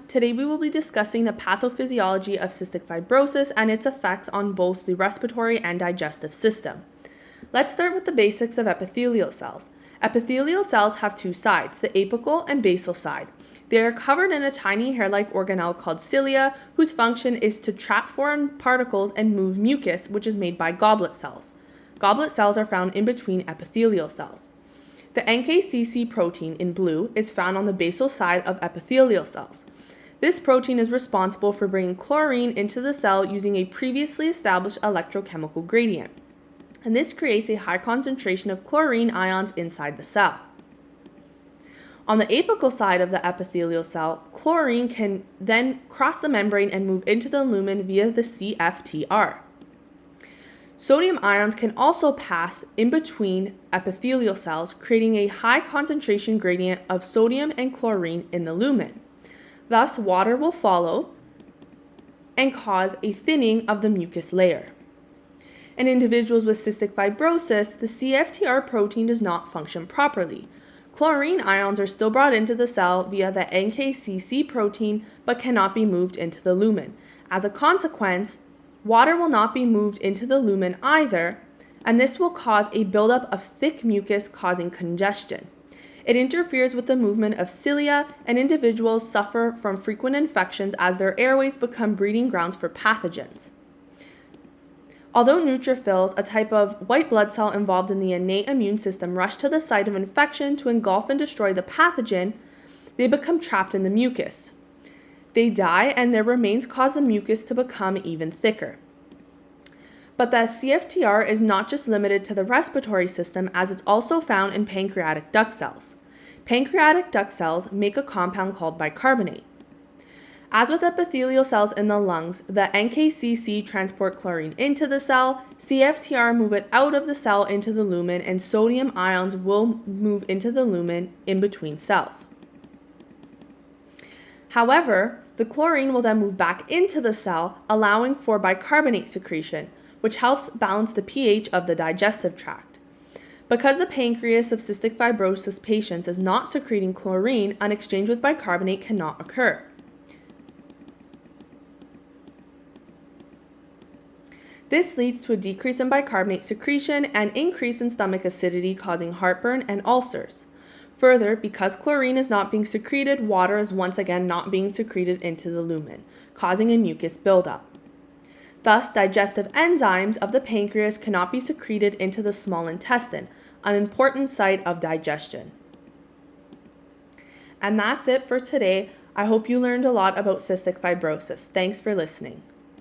Today we will be discussing the pathophysiology of cystic fibrosis and its effects on both the respiratory and digestive system. Let's start with the basics of epithelial cells. Epithelial cells have two sides, the apical and basal side. They are covered in a tiny hair-like organelle called cilia, whose function is to trap foreign particles and move mucus, which is made by goblet cells. Goblet cells are found in between epithelial cells. The NKCC protein in blue is found on the basal side of epithelial cells. This protein is responsible for bringing chlorine into the cell using a previously established electrochemical gradient, and this creates a high concentration of chlorine ions inside the cell. On the apical side of the epithelial cell, chlorine can then cross the membrane and move into the lumen via the CFTR. Sodium ions can also pass in between epithelial cells, creating a high concentration gradient of sodium and chlorine in the lumen. Thus, water will follow and cause a thinning of the mucus layer. In individuals with cystic fibrosis, the CFTR protein does not function properly. Chlorine ions are still brought into the cell via the NKCC protein but cannot be moved into the lumen. As a consequence, water will not be moved into the lumen either, and this will cause a buildup of thick mucus causing congestion. It interferes with the movement of cilia, and individuals suffer from frequent infections as their airways become breeding grounds for pathogens. Although neutrophils, a type of white blood cell involved in the innate immune system, rush to the site of infection to engulf and destroy the pathogen, they become trapped in the mucus. They die, and their remains cause the mucus to become even thicker. But the CFTR is not just limited to the respiratory system, as it's also found in pancreatic duct cells. Pancreatic duct cells make a compound called bicarbonate. As with epithelial cells in the lungs, the NKCC transport chlorine into the cell, CFTR move it out of the cell into the lumen, and sodium ions will move into the lumen in between cells. However, the chlorine will then move back into the cell, allowing for bicarbonate secretion, which helps balance the pH of the digestive tract. Because the pancreas of cystic fibrosis patients is not secreting chlorine, an exchange with bicarbonate cannot occur. This leads to a decrease in bicarbonate secretion and increase in stomach acidity, causing heartburn and ulcers. Further, because chlorine is not being secreted, water is once again not being secreted into the lumen, causing a mucus buildup. Thus, digestive enzymes of the pancreas cannot be secreted into the small intestine, an important site of digestion. And that's it for today. I hope you learned a lot about cystic fibrosis. Thanks for listening.